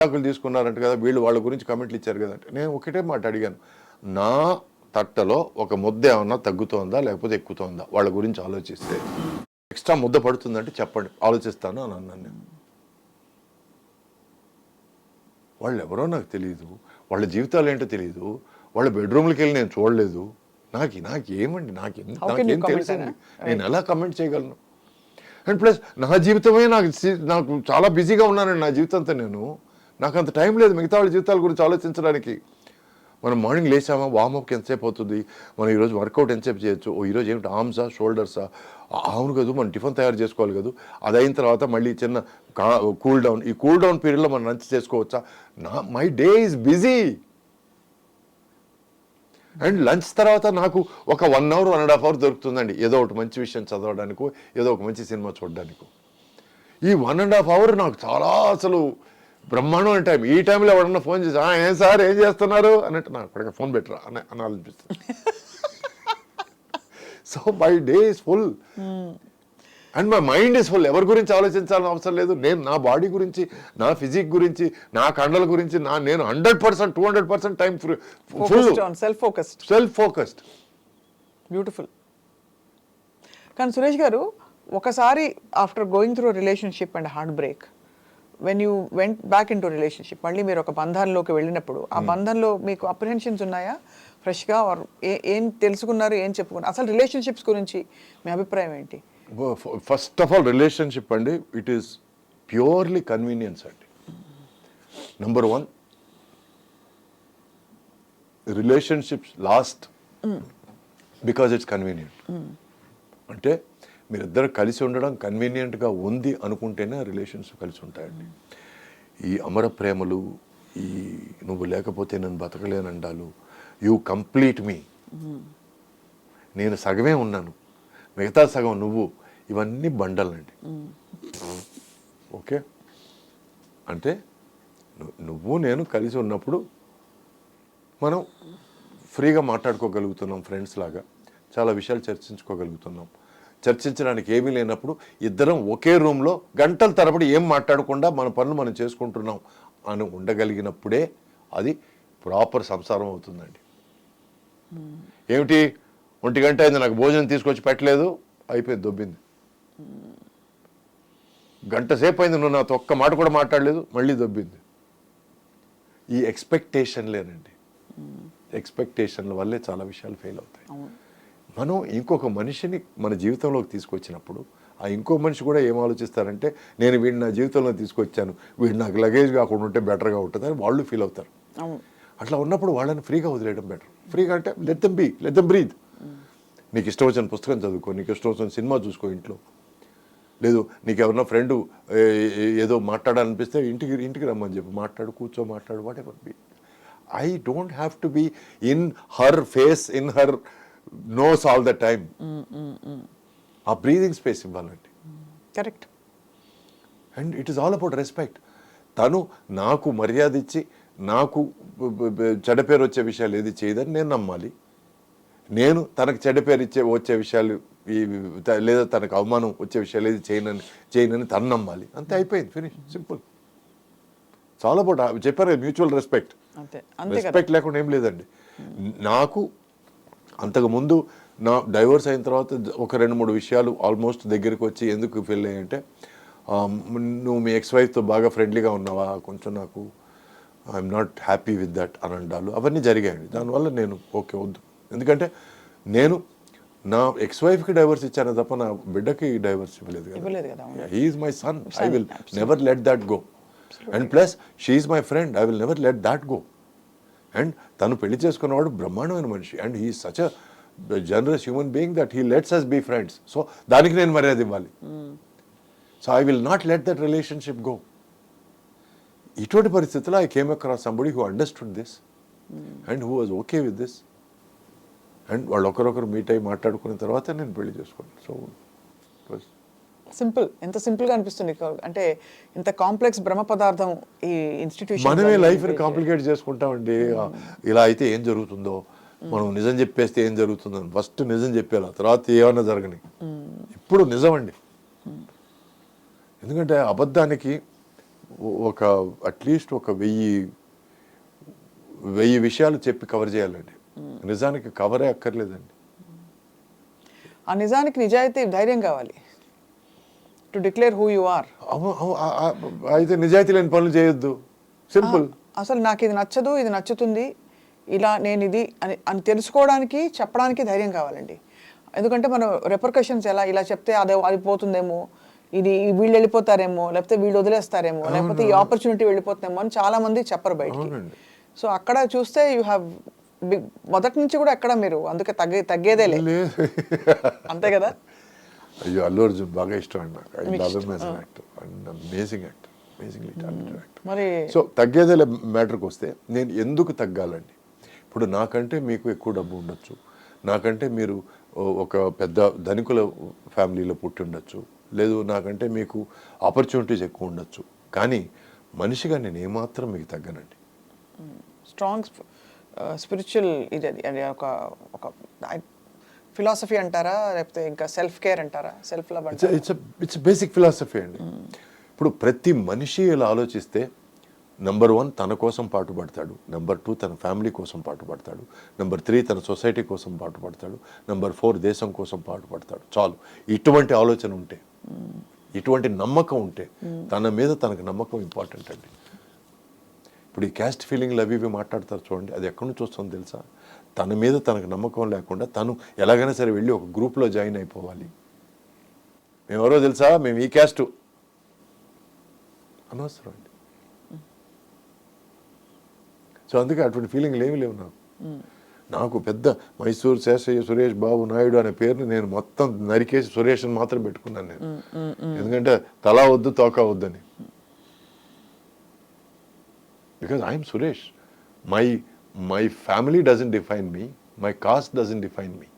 విడాకులు తీసుకున్నారంట కదా, వీళ్ళు వాళ్ళ గురించి కమెంట్లు ఇచ్చారు కదా అంటే, నేను ఒకటే మాట అడిగాను, నా తట్టలో ఒక ముద్ద ఏమన్నా తగ్గుతోందా లేకపోతే ఎక్కుతోందా వాళ్ళ గురించి ఆలోచిస్తే, ఎక్స్ట్రా ముద్ద పడుతుందంటే చెప్పండి, ఆలోచిస్తాను అని అన్నాను నేను. వాళ్ళు ఎవరో నాకు తెలియదు, వాళ్ళ జీవితాలు ఏంటో తెలియదు, వాళ్ళ బెడ్రూమ్లకి వెళ్ళి నేను చూడలేదు, నాకేమండి, నాకేం తెలుసండి, నేను ఎలా కమెంట్ చేయగలను? అండ్ ప్లస్ నా జీవితమే నాకు చాలా బిజీగా ఉన్నానండి, నా జీవితంతో నాకు అంత టైం లేదు మిగతా వాళ్ళ జీవితాల గురించి ఆలోచించడానికి. మనం మార్నింగ్ లేచామా, వార్మప్కి ఎంతసేపు అవుతుంది, మనం ఈరోజు వర్కౌట్ ఎంతసేపు చేయొచ్చు, ఈరోజు ఏమిటి ఆర్మ్సా షోల్డర్సా, అవును కదా మనం టిఫిన్ తయారు చేసుకోవాలి కదా, అది అయిన తర్వాత మళ్ళీ చిన్న కూల్ డౌన్, ఈ కూల్ డౌన్ పీరియడ్లో మనం లంచ్ చేసుకోవచ్చా, my day is busy. And lunch తర్వాత నాకు ఒక 1 hour 1.5 hours దొరుకుతుందండి, ఏదో ఒకటి మంచి విషయం చదవడానికో ఏదో ఒక మంచి సినిమా చూడడానికో. ఈ 1.5 hours నాకు చాలా అసలు బ్రహ్మాండమైన టైం. ఈ టైంలో ఎవడన్నా ఫోన్ చేసి ఏం సార్ ఏం చేస్తున్నారు అన్నట్టు, నాకు అక్కడికి ఫోన్ పెట్టరా అని అనిపిస్తుంది. So my day is full and my mind is full. ఎవరి గురించి ఆలోచించాలని అవసరం లేదు. నేను నా బాడీ గురించి, నా ఫిజిక్ గురించి, నా కండల గురించి నేను 100% 200% time full self focused. Beautiful. కానీ సురేష్ గారు, ఒకసారి after going through relationship and heart break, when you went back in to relationship, మళ్ళీ మీరు ఒక బంధంలోకి వెళ్ళినప్పుడు ఆ బంధంలో మీకు అప్రిహెన్షన్స్ ఉన్నాయా ఫ్రెష్గా? ఆర్ ఏం తెలుసుకున్నారు, ఏం చెప్పుకున్నారు? అసలు రిలేషన్షిప్స్ గురించి మీ అభిప్రాయం ఏంటి? ఫస్ట్ ఆఫ్ ఆల్ రిలేషన్షిప్ అండి, ఇట్ ఈస్ ప్యూర్లీ కన్వీనియన్స్ అండి. Number 1, relationships last because it's convenient. అంటే మీరిద్దరు కలిసి ఉండడం కన్వీనియంట్గా ఉంది అనుకుంటేనే రిలేషన్స్ కలిసి ఉంటాయండి. ఈ అమర ప్రేమలు, ఈ నువ్వు లేకపోతే నేను బతకలేనండాలు, యూ కంప్లీట్ మీ, నేను సగమే ఉన్నాను మిగతా సగం నువ్వు, ఇవన్నీ బండలండి. ఓకే, అంటే నువ్వు నేను కలిసి ఉన్నప్పుడు మనం ఫ్రీగా మాట్లాడుకోగలుగుతున్నాం, ఫ్రెండ్స్ లాగా చాలా విషయాలు చర్చించుకోగలుగుతున్నాం. చర్చించడానికి ఏమీ లేనప్పుడు ఇద్దరం ఒకే రూమ్లో గంటల తరబడి ఏం మాట్లాడకుండా మన పనులు మనం చేసుకుంటున్నాం అని ఉండగలిగినప్పుడే అది ప్రాపర్ సంసారం అవుతుందండి. ఏమిటి 1 గంట అయింది నాకు భోజనం తీసుకొచ్చి పెట్టలేదు, అయిపోయింది, దొబ్బింది. గంట సేపు అయింది నువ్వు నాతో ఒక్క మాట కూడా మాట్లాడలేదు, మళ్ళీ దొబ్బింది. ఈ ఎక్స్పెక్టేషన్లేనండి, ఎక్స్పెక్టేషన్ల వల్లే చాలా విషయాలు ఫెయిల్ అవుతాయి. మనం ఇంకొక మనిషిని మన జీవితంలోకి తీసుకొచ్చినప్పుడు ఆ ఇంకో మనిషి కూడా ఏం ఆలోచిస్తారంటే, నేను వీడిని నా జీవితంలో తీసుకొచ్చాను, వీడు నాకు లగేజ్ కాకుండా ఉంటే బెటర్గా ఉంటుంది అని వాళ్ళు ఫీల్ అవుతారు. అట్లా ఉన్నప్పుడు వాళ్ళని ఫ్రీగా వదిలేయడం బెటర్. ఫ్రీగా అంటే లెట్ దెమ్ బ్రీత్. నీకు ఇష్టం వచ్చిన పుస్తకం చదువుకో, నీకు ఇష్టం వచ్చిన సినిమా చూసుకో ఇంట్లో, లేదు నీకు ఎవరన్నా ఫ్రెండ్ ఏదో మాట్లాడాలనిపిస్తే ఇంటికి రమ్మని చెప్పి మాట్లాడు, మాట్లాడు, whatever be. I don't have to be in her face, in her nose all the time. ఆ బ్రీదింగ్ స్పేస్ ఇవ్వాలండి. Correct. And it is all about respect. తను నాకు మర్యాద ఇచ్చి నాకు చెడ్డ పేరు వచ్చే విషయాలు ఏది చేయదని నేను నమ్మాలి, నేను తనకు చెడ్డ పేరు వచ్చే విషయాలు లేదా తనకు అవమానం వచ్చే విషయాలు ఏది చేయనని తను నమ్మాలి. అంతే, అయిపోయింది, ఫినిష్, సింపుల్. చాలా అబౌట్ చెప్పారు మ్యూచువల్ రెస్పెక్ట్. రెస్పెక్ట్ లేకుండా ఏం లేదండి. నాకు అంతకుముందు నా డైవర్స్ అయిన తర్వాత ఒక 2-3 విషయాలు ఆల్మోస్ట్ దగ్గరికి వచ్చి ఎందుకు ఫెయిల్ అయ్యాయంటే, నువ్వు మీ ఎక్స్-వైఫ్తో బాగా ఫ్రెండ్లీగా ఉన్నావా, కొంచెం నాకు I'm not happy with that అని అంటారు, అవన్నీ జరిగాయండి. దానివల్ల నేను ఓకే వద్దు, ఎందుకంటే నేను నా ఎక్స్-వైఫ్కి డైవర్స్ ఇచ్చాను తప్ప నా బిడ్డకి డైవర్స్ ఇవ్వలేదు కదా. He is my son, I will never let that go. And plus she is my friend, I will never let that go. And తను పెళ్లి చేసుకున్నవాడు బ్రహ్మాండమైన మనిషి, and he is such a generous human being that he lets us be friends. So దానికి నేను మర్యాద ఇవ్వాలి. So I will not let that relationship go. ఇటువంటి పరిస్థితుల్లో I came across somebody who understood this and who was okay with this. And వాళ్ళు ఒకరొకరు meet అయ్యి మాట్లాడుకున్న తర్వాత నేను పెళ్లి చేసుకున్నాను. So simple. ఎంత సింపుల్గా అనిపిస్తుంది, అంటే ఇంత కాంప్లెక్స్ బ్రహ్మ పదార్థం ఈ ఇన్స్టిట్యూషన్. మనమే లైఫ్ని కాంప్లికేట్ చేసుకుంటామండి. ఇలా అయితే ఏం జరుగుతుందో, మనం నిజం చెప్పేస్తే ఏం జరుగుతుందో, ఫస్ట్ నిజం చెప్పేలా, తర్వాత ఏమన్నా జరగని. ఇప్పుడు నిజం అండి, ఎందుకంటే అబద్ధానికి ఒక అట్లీస్ట్ ఒక 1000 విషయాలు చెప్పి కవర్ చేయాలండి. నిజానికి కవరే అక్కర్లేదండి. ఆ నిజానికి నిజాయితీ ధైర్యం కావాలి to declare who you are. అయితే నిజాయితీ లేని పనులు చేయొద్దు, సింపుల్. అసలు నాకు ఇది నచ్చదు, ఇది నచ్చుతుంది, ఇలా నేను ఇది అని అని తెలుసుకోవడానికి చెప్పడానికి ధైర్యం కావాలండి. ఎందుకంటే మనం రెపర్కషన్స్ ఇలా చెప్తే అది పోతుందేమో, ఇది వీళ్ళు వెళ్ళిపోతారేమో, లేకపోతే వీళ్ళు వదిలేస్తారేమో, లేకపోతే ఈ ఆపర్చునిటీ వెళ్ళిపోతుందేమో అని చాలా మంది చెప్పరు బయటికి. సో అక్కడ చూస్తే యూ హ్యావ్ మొదటి నుంచి కూడా ఎక్కడ మీరు అందుకే తగ్గేదే లేదు, అంతే కదా. అయ్యో, అల్లు అర్జున్ బాగా ఇష్టం అండి నాకు. I love him as an actor and amazing actor, amazingly talented actor. మరి సో తగ్గేదే మ్యాటర్కి వస్తే నేను ఎందుకు తగ్గాలండి? ఇప్పుడు నాకంటే మీకు ఎక్కువ డబ్బు ఉండొచ్చు, నాకంటే మీరు ఒక పెద్ద ధనికుల ఫ్యామిలీలో పుట్టి ఉండొచ్చు, లేదు నాకంటే మీకు ఆపర్చునిటీస్ ఎక్కువ ఉండొచ్చు, కానీ మనిషిగా నేను ఏమాత్రం మీకు తగ్గనండి. స్ట్రాంగ్ స్పిరిచువల్ ఇది అది ఒక ఫిలాసఫీ అంటారా, లేకపోతే ఇంకా సెల్ఫ్ కేర్ అంటారా, సెల్ఫ్ లవ్ అంటారా? ఇట్స్ బేసిక్ ఫిలాసఫీ అండి. ఇప్పుడు ప్రతి మనిషి ఇలా ఆలోచిస్తే నెంబర్ 1 తన కోసం పాటుపడతాడు, నెంబర్ 2 తన ఫ్యామిలీ కోసం పాటుపడతాడు, నెంబర్ 3 తన సొసైటీ కోసం పాటుపడతాడు, నెంబర్ 4 దేశం కోసం పాటుపడతాడు. చాలు. ఇటువంటి ఆలోచన ఉంటే, ఇటువంటి నమ్మకం ఉంటే, తన మీద తనకు నమ్మకం ఇంపార్టెంట్ అండి. ఇప్పుడు ఈ క్యాస్ట్ ఫీలింగ్లు అవి ఇవి మాట్లాడతారు చూడండి, అది ఎక్కడి నుంచి వస్తుందో తెలుసా? తన మీద తనకు నమ్మకం లేకుండా తను ఎలాగైనా సరే వెళ్ళి ఒక గ్రూప్లో జాయిన్ అయిపోవాలి. మేము ఎవరో తెలుసా, మేము ఈ క్యాస్టు అనవసరం అండి. సో అందుకే అటువంటి ఫీలింగ్లు ఏమీ లేవు నాకు. నాకు పెద్ద మైసూర్ శేషయ్య సురేష్ బాబు నాయుడు అనే పేరుని నేను మొత్తం నరికేసి సురేష్ అని మాత్రం పెట్టుకున్నాను నేను. ఎందుకంటే తలా వద్దు తోక వద్దని. Because I'm Suresh. My family doesn't define me, my cast doesn't define me,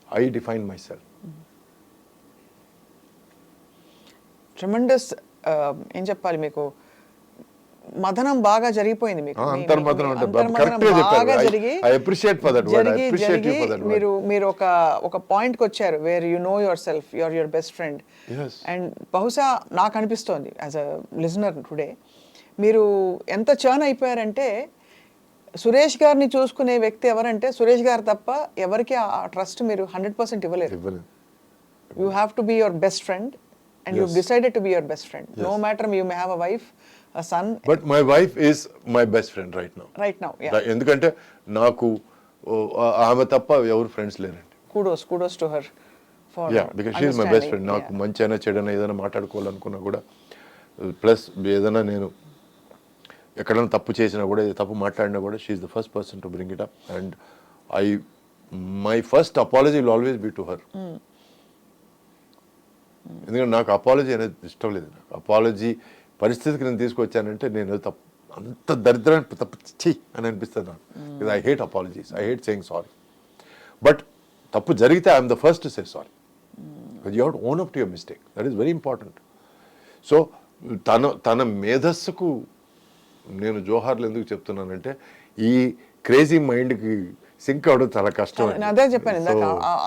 I define my self. Tremendous ఏం చెప్పాలి మీకు, మదనం బాగా జరిగిపోయింది మీకు. అంతర్మదనం అంటే అంతర్మదనం బాగా జరిగి I appreciate for that word. I appreciate you for that word. మీరు ఒక పాయింట్ కి వచ్చారు where you know your self, your best friend. Yes. And బహుశా నాకు అనిపిస్తోంది యాజ్ అ లిజనర్ టుడే, మీరు ఎంత చర్న్ అయిపోయారంటే, సురేష్ గారిని చూసుకునే వ్యక్తి ఎవరంటే సురేష్ గారు తప్ప ఎవరికి ఆ ట్రస్ట్ మీరు 100% ఇవ్వలేరు. You have to be your best friend and you decided to be your best friend. No matter you may have a wife, a son, but my wife is my best friend right now. Yeah. ఎందుకంటే నాకు ఆమె తప్ప ఎవరు friends లేరండి. kudos to her for because she is my best friend. నాకు మంచి అయినా చెడైనా ఏదైనా మాట్లాడుకోవాలనుకున్నా కూడా, ప్లస్ ఏదైనా నేను ఎక్కడైనా తప్పు చేసినా కూడా, తప్పు మాట్లాడినా కూడా, she is the first person to bring it up and my first apology will always be to her. ఎందుకంటే నాకు అపాలజీ అనేది ఇష్టం లేదు. నాకు అపాలజీ పరిస్థితికి నేను తీసుకొచ్చానంటే నేను అంత దరిద్రాన్ని తప్పు అని అనిపిస్తుంది నాకు. I hate apologies, I hate saying sorry. But తప్పు జరిగితే I'm the first to say sorry. You have to own up to your mistake. That is very important. So తన మేధస్సుకు నేను జోహార్లు ఎందుకు చెప్తున్నానంటే, ఈ క్రేజీ మైండ్కి సింక్ అవడం చాలా కష్టం. అదే చెప్పాను ఇందాక,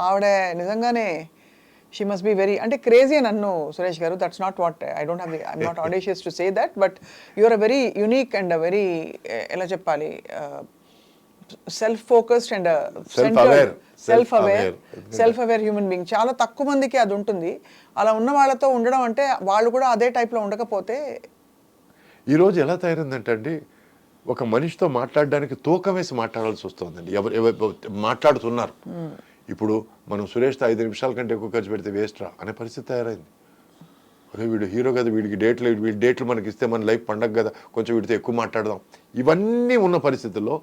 ఆవిడ నిజంగానే she must be very అంటే క్రేజీ అని అన్ను సురేష్ గారు. That's not what I'm not audacious to say that, but you're a very unique and a very ఎలా చెప్పాలి, self focused and self aware human being. చాలా తక్కువ మందికి అది ఉంటుంది. అలా ఉన్న వాళ్ళతో ఉండడం అంటే వాళ్ళు కూడా అదే టైప్లో ఉండకపోతే. ఈరోజు ఎలా తయారైందంటే అండి, ఒక మనిషితో మాట్లాడడానికి తూకం వేసి మాట్లాడాల్సి వస్తుందండి. ఎవరు మాట్లాడుతున్నారు. ఇప్పుడు మనం సురేష్తో 5 నిమిషాల కంటే ఎక్కువ ఖర్చు పెడితే వేస్ట్రా అనే పరిస్థితి తయారైంది. అదే వీడు హీరో కదా, వీడి డేట్లు మనకి ఇస్తే మన లైఫ్ పండగ కదా, కొంచెం వీడితో ఎక్కువ మాట్లాడదాం. ఇవన్నీ ఉన్న పరిస్థితుల్లో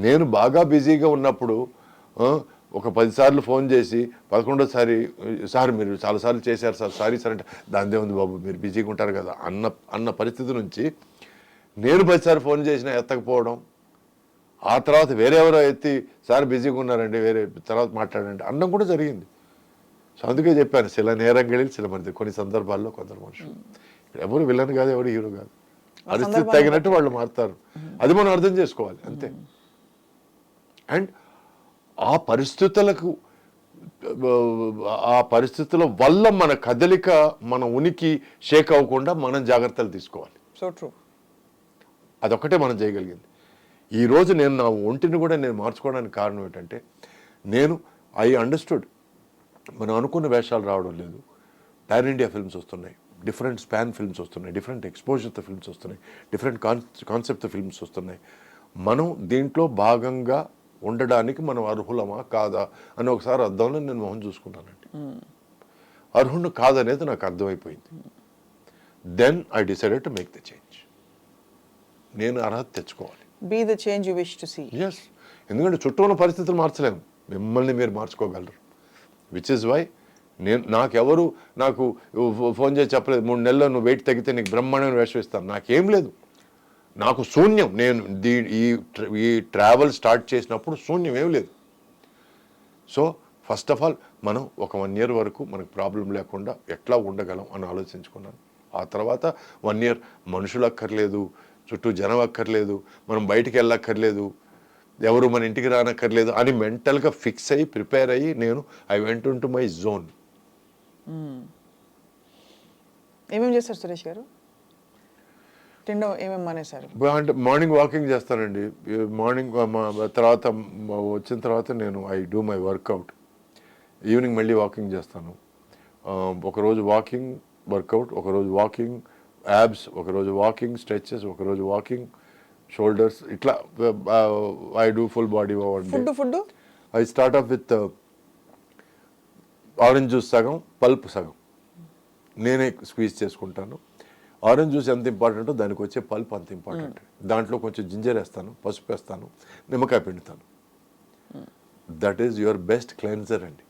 నేను బాగా బిజీగా ఉన్నప్పుడు ఒక 10 సార్లు ఫోన్ చేసి 11వ సార్ మీరు చాలాసార్లు చేశారు సార్, సారీ సార్ అంటే, దానిదే ఉంది బాబు మీరు బిజీగా ఉంటారు కదా అన్న పరిస్థితి నుంచి నేను 10 సార్లు ఫోన్ చేసినా ఎత్తకపోవడం, ఆ తర్వాత వేరెవరో ఎత్తి సార్ బిజీగా ఉన్నారండి, వేరే తర్వాత మాట్లాడండి అన్నం కూడా జరిగింది. సో అందుకే చెప్పాను, శిల నేరంగళి శిల మరిది. కొన్ని సందర్భాల్లో కొందరు మనుషులు ఇక్కడ ఎవరు విలన్ కాదు, ఎవరు హీరో కాదు, పరిస్థితి తగినట్టు వాళ్ళు మారుతారు. అది మనం అర్థం చేసుకోవాలి అంతే. అండ్ ఆ పరిస్థితుల వల్ల మన కదలిక, మన ఉనికి షేక్ అవ్వకుండా మనం జాగ్రత్తలు తీసుకోవాలి. So true. అదొక్కటే మనం చేయగలిగింది. ఈరోజు నేను నా ఒంటిని కూడా నేను మార్చుకోవడానికి కారణం ఏంటంటే నేను ఐ అండర్స్టూడ్ మనం అనుకున్న వేషాలు రావడం లేదు. పాన్ ఇండియా ఫిల్మ్స్ వస్తున్నాయి, డిఫరెంట్ స్పాన్ ఫిల్మ్స్ వస్తున్నాయి, డిఫరెంట్ ఎక్స్పోజర్తో ఫిల్మ్స్ వస్తున్నాయి, డిఫరెంట్ కాన్సెప్ట్తో ఫిల్మ్స్ వస్తున్నాయి. మనం దీంట్లో భాగంగా ఉండడానికి మనం అర్హులమా కాదా అని ఒకసారి అద్దంలో నేను మొహం చూసుకున్నానండి. అర్హుడు కాదనేది నాకు అర్థమైపోయింది. Then I decided to make the change. నేను అర్హత తెచ్చుకోవాలి. Be the change you wish to see. Yes, ఎందుకంటే చుట్టూ ఉన్న పరిస్థితులు మార్చలేము, మిమ్మల్ని మీరు మార్చుకోగలరు. విచ్ ఇస్ వై నాకెవరు నాకు ఫోన్ చేసి చెప్పలేదు 3 నెలల్లో నువ్వు వెయిట్ తగ్గితే నీకు బ్రహ్మాండమైన వేషం ఇస్తాను. నాకేం లేదు, నాకు శూన్యం. నేను ఈ ట్రావెల్ స్టార్ట్ చేసినప్పుడు శూన్యం ఏం లేదు. సో ఫస్ట్ ఆఫ్ ఆల్ మనం ఒక 1 year వరకు మనకు ప్రాబ్లం లేకుండా ఎట్లా ఉండగలం అని ఆలోచించుకున్నాను. ఆ తర్వాత 1 year మనుషులు అక్కర్లేదు, చుట్టూ జనం అక్కర్లేదు, మనం బయటికి వెళ్ళక్కర్లేదు, ఎవరు మన ఇంటికి రానక్కర్లేదు అని మెంటల్గా ఫిక్స్ అయ్యి ప్రిపేర్ అయ్యి నేను I went in to my zone. ఏమేమి చేస్తారు సురేష్ గారు? తినడం ఏమేమి మానేశారు? అంటే మార్నింగ్ వాకింగ్ చేస్తానండి. మార్నింగ్ తర్వాత వచ్చిన తర్వాత నేను I do my workout. Evening మళ్ళీ వాకింగ్ చేస్తాను. ఒకరోజు వాకింగ్ వర్కౌట్, ఒకరోజు వాకింగ్ యాబ్స్, ఒకరోజు వాకింగ్ స్ట్రెచెస్, ఒకరోజు వాకింగ్ షోల్డర్స్, ఇట్లా I do full body food I start of with orange juice సగం, పల్ప్ సగం నేనే స్క్వీజ్ చేసుకుంటాను. ఆరెంజ్ జ్యూస్ ఎంత ఇంపార్టెంటో దానికి వచ్చే పల్ప్ అంత ఇంపార్టెంట్. దాంట్లో కొంచెం జింజర్ వేస్తాను, పసుపు వేస్తాను, నిమ్మకాయ పిండుతాను. That is your best cleanser అండి,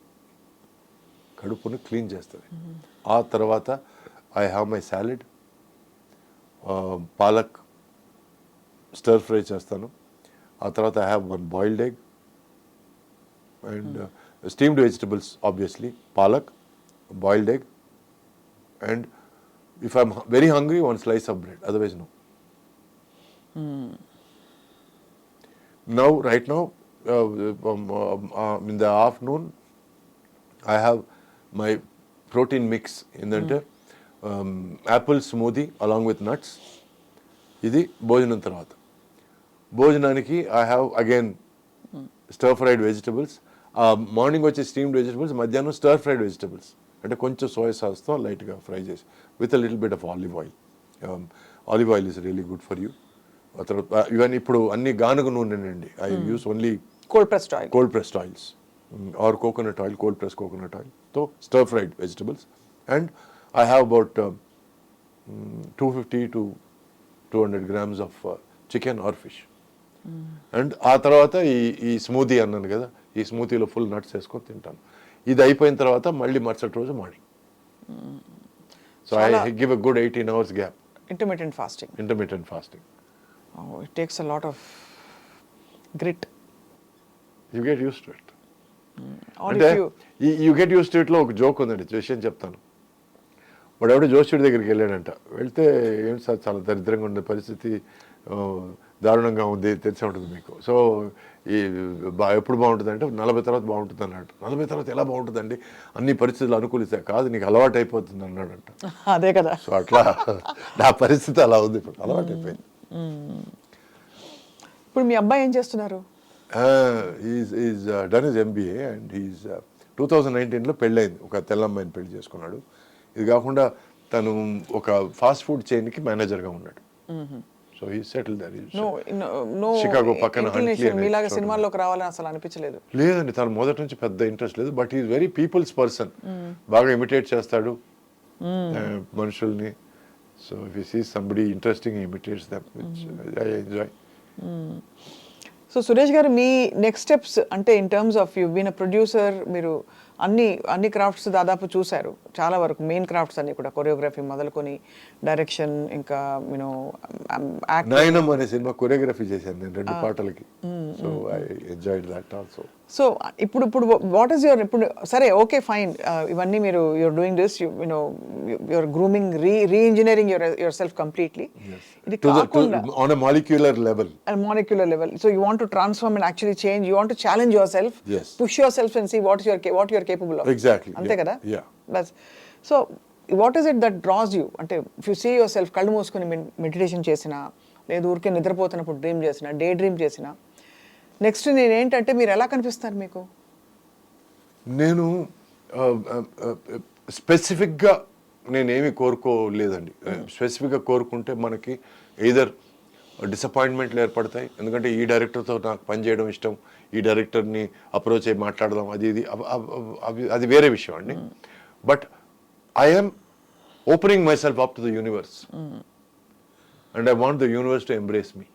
కడుపుని క్లీన్ చేస్తుంది. ఆ తర్వాత I have my salad, palak stir fry చేస్తాను. ఆ తర్వాత I have 1 boiled egg and steamed vegetables, obviously palak, boiled egg, and if I'm very hungry, 1 slice of bread, otherwise no. Now right now in the afternoon I have my protein mix ఏంటంటే apple smoothie along with nuts. ఇది భోజనం తర్వాత. భోజనానికి I have again stir fried vegetables. Morning వచ్చే steamed vegetables, మధ్యాహ్నం స్టర్ fried vegetables, అంటే కొంచెం soya సాస్తో లైట్గా ఫ్రై చేసి with a little bit of olive oil. Olive oil is really good for you. ఆ తర్వాత ఇవన్నీ ఇప్పుడు అన్ని గానుగ నూనెనండి. I use only cold pressed oils or coconut oil, cold press coconut oil తో stir fried vegetables. And I have about 250 to 200 grams of chicken or fish. And ఆ తర్వాత ఈ స్మూదీ అన్నాను కదా, ఈ స్మూతీలో ఫుల్ నట్స్ వేసుకొని తింటాను. ఇది అయిపోయిన తర్వాత మళ్ళీ మరుసటి రోజు morning. So I give a good 18 hours gap. Intermittent fasting. It takes a lot of grit. You get use to it. అంటే యూ గెట్ యూస్ టు ఇట్లో ఒక జోక్ ఉందండి, విషయం చెప్తాను. వాడు ఎవడో జోష్యుడి దగ్గరికి వెళ్ళాడంట. వెళ్తే ఏంటి సార్ చాలా దరిద్రంగా ఉండే పరిస్థితి, దారుణంగా ఉంది, తెలిసి ఉంటుంది మీకు. సో ఎప్పుడు బాగుంటుంది అంటే 40 తర్వాత బాగుంటుంది అన్నాడు. 40 తర్వాత ఎలా బాగుంటుందండి, అన్ని పరిస్థితులు అనుకూలిస్తాయి. కాదు, నీకు అలవాటు అయిపోతుంది అన్నాడంట. అదే కదా. సో అట్లా నా పరిస్థితి అలా ఉంది, ఇప్పుడు అలవాటు అయిపోయింది. ఇప్పుడు మీ అబ్బాయి ఏం చేస్తున్నారు? Is done his MBA and is 2019లో పెళ్ళయింది. ఒక తెల్లమ్మాయిని పెళ్లి చేసుకున్నాడు. ఇది కాకుండా తను ఒక ఫాస్ట్ ఫుడ్ చైన్కి మేనేజర్గా ఉన్నాడు. So he settle there. Chicago పక్కన మీలాగా సినిమాల్లోకి రావాలని అసలు అనిపించలేదు? లేదండి, తను మొదటి నుంచి పెద్ద ఇంట్రెస్ట్ లేదు. But is very peoples person. బాగా ఇమిటేట్ చేస్తాడు మనుషుల్ని. So if you see somebody interesting imitates them, which I enjoy. So Suresh garu, మీ నెక్స్ట్ స్టెప్స్ అంటే in terms of you been a producer, మీరు అన్ని క్రాఫ్ట్స్ దాదాపు చూశారు, చాలా వరకు మెయిన్ క్రాఫ్ట్స్ అన్ని కూడా, కొరియోగ్రఫీ మొదలుకొని డైరెక్షన్, ఇంకా యూనో నయనం అనే సినిమా కొరియోగ్రఫీ చేశాను నేను 2 పాటలకి. So I enjoyed that also. So ఇప్పుడు వాట్ ఈస్ యువర్, ఇప్పుడు సరే ఓకే ఫైన్, ఇవన్నీ మీరు you're doing this, you know you're grooming, reengineering your self completely. ఇది కాకుండా on a molecular level. So you want to transform and actually change, you want to challenge yourself, yes, push yourself and see what you are capable of. Exactly. Ante kada? Yeah. That's so what is it that draws you? Ante if you see yourself kallu moskoni meditation chesina, లేదు ఊరికే నిద్రపోతున్నప్పుడు dream చేసిన, day dream చేసిన, next నేనేంటంటే మీరు ఎలా కనిపిస్తారు మీకు? నేను స్పెసిఫిక్గా నేనేమి కోరుకోలేదండి. స్పెసిఫిక్గా కోరుకుంటే మనకి ఎయిదర్ డిసప్పాయింట్మెంట్లు ఏర్పడతాయి. ఎందుకంటే ఈ డైరెక్టర్తో నాకు పని చేయడం ఇష్టం, ఈ డైరెక్టర్ని అప్రోచ్ అయ్యి మాట్లాడదాం, అది ఇది అది వేరే విషయం అండి. But I'm opening my self up to the universe and I want the universe to embrace me.